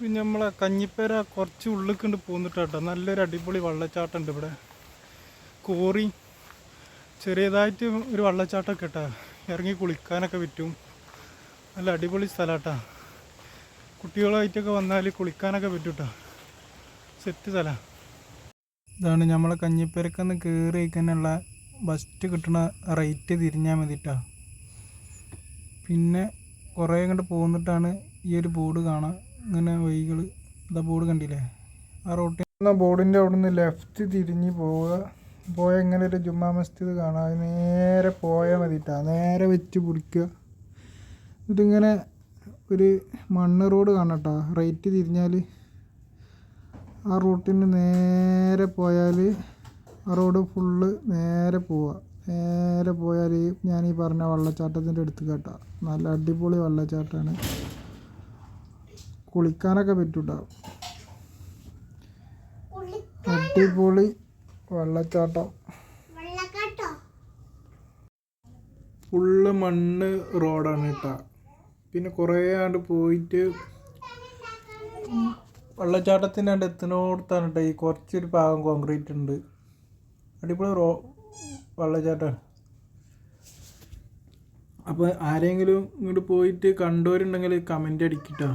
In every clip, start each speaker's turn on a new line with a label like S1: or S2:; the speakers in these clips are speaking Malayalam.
S1: പിന്നെ നമ്മളെ കഞ്ഞിപ്പേര കുറച്ച് ഉള്ളിൽ പോന്നിട്ടാട്ടോ നല്ലൊരു അടിപൊളി വെള്ളച്ചാട്ടം ഉണ്ട് ഇവിടെ. കോറി ചെറിയതായിട്ട് ഒരു വെള്ളച്ചാട്ടമൊക്കെ ഇട്ടാ ഇറങ്ങി കുളിക്കാനൊക്കെ പറ്റും. നല്ല അടിപൊളി സ്ഥലമാട്ടാ. കുട്ടികളായിട്ടൊക്കെ വന്നാൽ കുളിക്കാനൊക്കെ പറ്റും കേട്ടോ. സെറ്റ് സ്ഥലമാണ്. ഇതാണ് നമ്മളെ കഞ്ഞിപ്പേരക്കൊന്ന് കയറി കഴിക്കാനുള്ള ബസ്റ്റ് കിട്ടുന്ന റേറ്റ് തിരിഞ്ഞാൽ മതിട്ടാ. പിന്നെ കുറേ ഇങ്ങോട്ട് പോന്നിട്ടാണ് ഈ ഒരു ബോർഡ് കാണാം. ഇങ്ങനെ വഴികൾ ഇതാ ബോർഡ് കണ്ടില്ലേ? ആ റോട്ടിൽ ബോർഡിൻ്റെ അവിടെ നിന്ന് ലെഫ്റ്റ് തിരിഞ്ഞ് പോയ ഇങ്ങനെ ഒരു ജുമാ മസ്ജിദ് കാണാം. അത് നേരെ പോയാൽ മതിട്ടാ. നേരെ വെച്ച് പിടിക്കുക. ഇതിങ്ങനെ ഒരു മണ്ണ് റോഡ് കാണാം കേട്ടോ. റൈറ്റ് തിരിഞ്ഞാൽ ആ റൂട്ടിന് നേരെ പോയാൽ ആ റോഡ് ഫുള്ള് നേരെ പോവുക. നേരെ പോയാൽ ഞാനീ പറഞ്ഞ വെള്ളച്ചാട്ടത്തിൻ്റെ അടുത്ത് കേട്ടോ. നല്ല അടിപൊളി വെള്ളച്ചാട്ടമാണ്. കുളിക്കാനൊക്കെ പറ്റൂട്ടോ. അടിപൊളി വെള്ളച്ചാട്ടം. ഫുള്ള് മണ്ണ് റോഡാണ് കേട്ടോ. പിന്നെ കുറേ ആണ്ട് പോയിട്ട് വെള്ളച്ചാട്ടത്തിൻ്റെ അവിടെ എത്തുന്നിടത്താണ് കേട്ടോ ഈ കുറച്ചൊരു ഭാഗം കോൺക്രീറ്റ് ഉണ്ട്. അടിപൊളി വെള്ളച്ചാട്ടമാണ്. അപ്പോൾ ആരെങ്കിലും ഇങ്ങോട്ട് പോയിട്ട് കണ്ടവരുണ്ടെങ്കിൽ കമൻ്റ് അടിക്കിട്ടോ.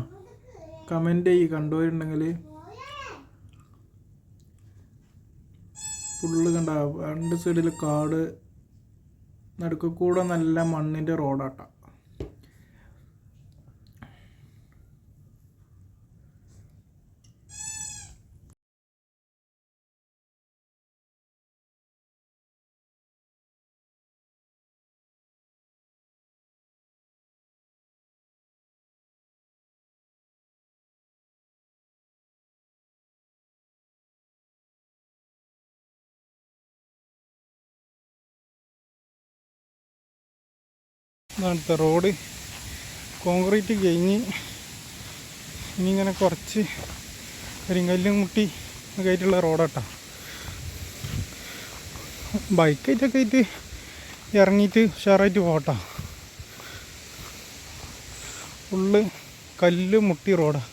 S1: കമൻ്റ് ചെയ്യ് കണ്ടവരുണ്ടെങ്കിൽ. ഫുള്ള് കണ്ട രണ്ട് സൈഡിൽ കാട്, നടുക്ക് കൂടെ നല്ല മണ്ണിൻ്റെ റോഡാട്ടോ. ഇതാണത്തെ റോഡ് കോൺക്രീറ്റ് കഴിഞ്ഞ് ഇനി ഇങ്ങനെ കുറച്ച് കരിങ്കല്ലും മുട്ടി ഒക്കെ ആയിട്ടുള്ള റോഡാട്ടോ. ബൈക്കായിട്ടൊക്കെ ആയിട്ട് ഇറങ്ങിയിട്ട് ഉഷാറായിട്ട് പോകട്ടോ. ഫുള്ള് കല്ല് മുട്ടി റോഡാണ്.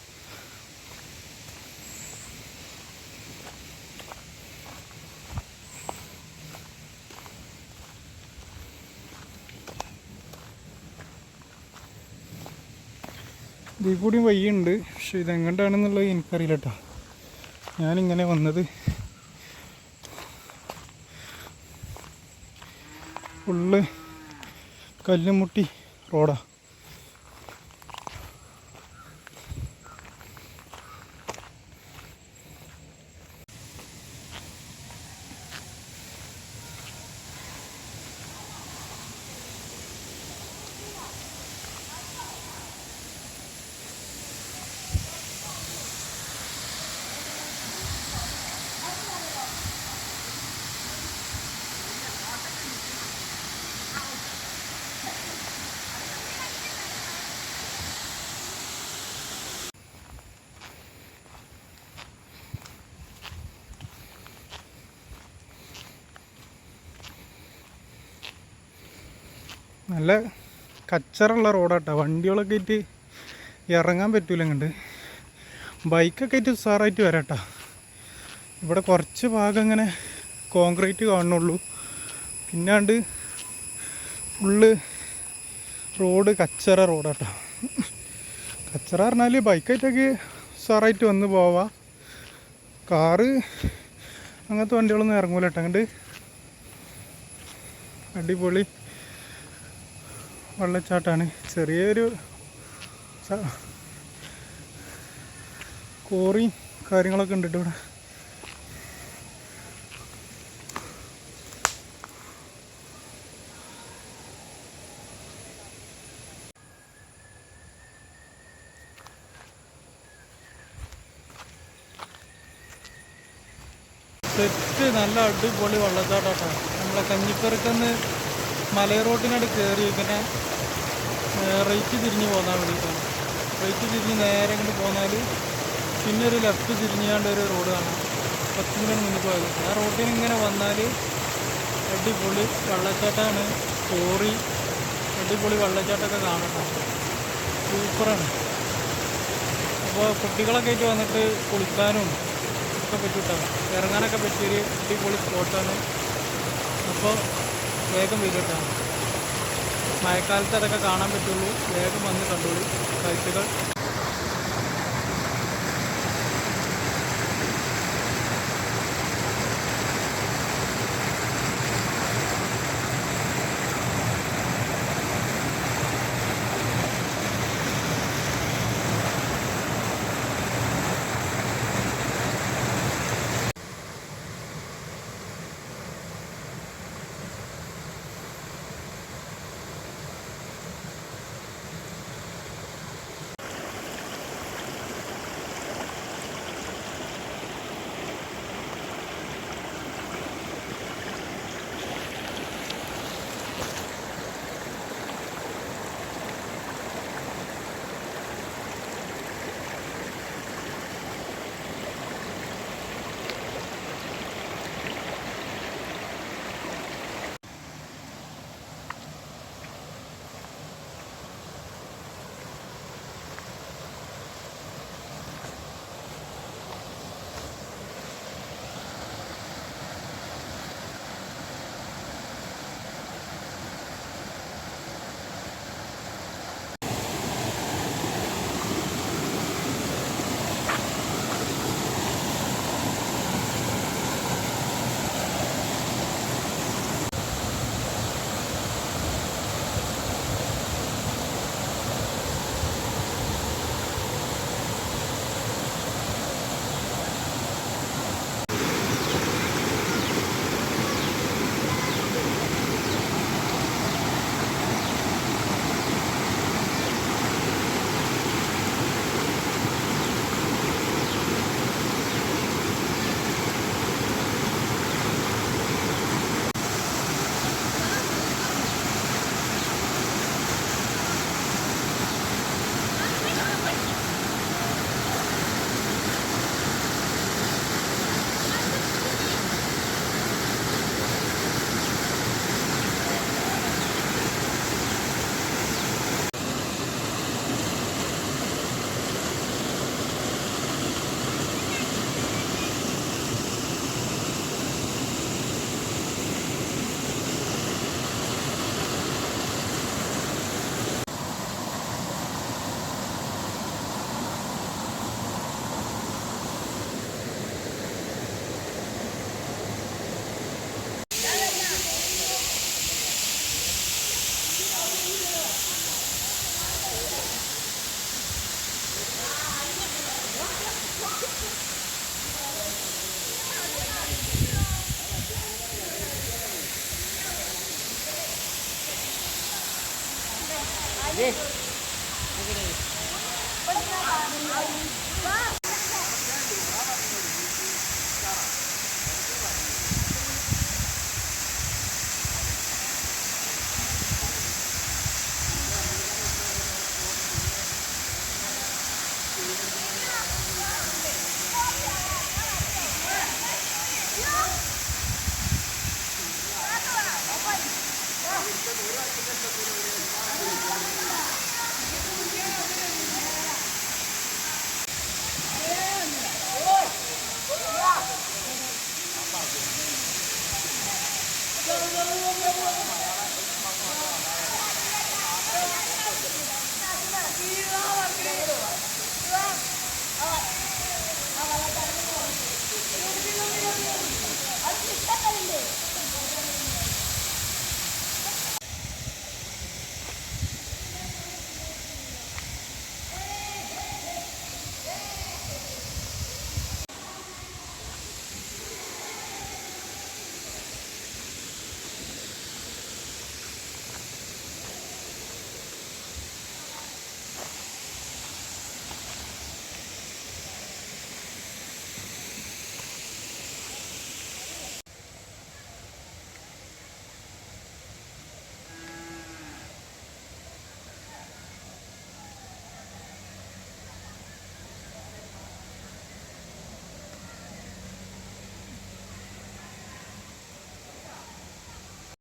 S1: ഇതിൽ കൂടിയും വഴിയുണ്ട്, പക്ഷെ ഇതെങ്ങോട്ടാണെന്നുള്ളത് എനിക്കറിയില്ല കേട്ടോ. ഞാനിങ്ങനെ വന്നത് ഫുള്ള് കല്ലുമുട്ടി റോഡാണ്. നല്ല കച്ചറുള്ള റോഡാട്ടോ. വണ്ടികളൊക്കെ ആയിട്ട് ഇറങ്ങാൻ പറ്റൂല. ഇങ്ങോട്ട് ബൈക്കൊക്കെ ആയിട്ട് ഉസാറായിട്ട് വരാട്ടോ. ഇവിടെ കുറച്ച് ഭാഗം ഇങ്ങനെ കോൺക്രീറ്റ് കാണുന്നുള്ളൂ. പിന്നാണ്ട് ഫുള്ള് റോഡ് കച്ചറ റോഡാട്ടോ. കച്ചറ പറഞ്ഞാൽ ബൈക്കായിട്ടൊക്കെ ഉസാറായിട്ട് വന്ന് പോവാം. കാറ് അങ്ങനത്തെ വണ്ടികളൊന്നും ഇറങ്ങൂല കേട്ടോ. അങ്ങോട്ട് അടിപൊളി വെള്ളച്ചാട്ടമാണ്. ചെറിയൊരു കോറി കാര്യങ്ങളൊക്കെ ഉണ്ട് ഇവിടെ. സെറ്റ് നല്ല അടിപൊളി വെള്ളച്ചാട്ടം. നമ്മളെ കഞ്ഞിപ്പറക്കന്ന് മലയറോട്ടിനോട് കയറി ഇങ്ങനെ റൈറ്റ് തിരിഞ്ഞ് പോന്നാൽ വേണ്ടിയിട്ടാണ്. റൈറ്റ് തിരിഞ്ഞ് നേരെ ഇങ്ങോട്ട് പോന്നാൽ പിന്നെ ഒരു ലെഫ്റ്റ് തിരിഞ്ഞാണ്ട് ഒരു റോഡ് കാണാം. 10 മിനിറ്റ് മുന്നിൽ പോയത് ആ റോഡിൽ ഇങ്ങനെ വന്നാൽ അടിപൊളി വെള്ളച്ചാട്ടമാണ്. കോറി അടിപൊളി വെള്ളച്ചാട്ടമൊക്കെ കാണണം. സൂപ്പറാണ്. അപ്പോൾ കുട്ടികളൊക്കെ ആയിട്ട് വന്നിട്ട് കുളിക്കാനും ഒക്കെ പറ്റിയിട്ടാണ്, ഇറങ്ങാനൊക്കെ പറ്റിയൊരു അടിപൊളി സ്പോട്ടാണ്. അപ്പോൾ വേഗം വരികട്ടാണ്. മഴക്കാലത്ത് അതൊക്കെ കാണാൻ പറ്റുള്ളൂ. വേഗം വന്ന് കണ്ടോളൂ കാഴ്ചകൾ.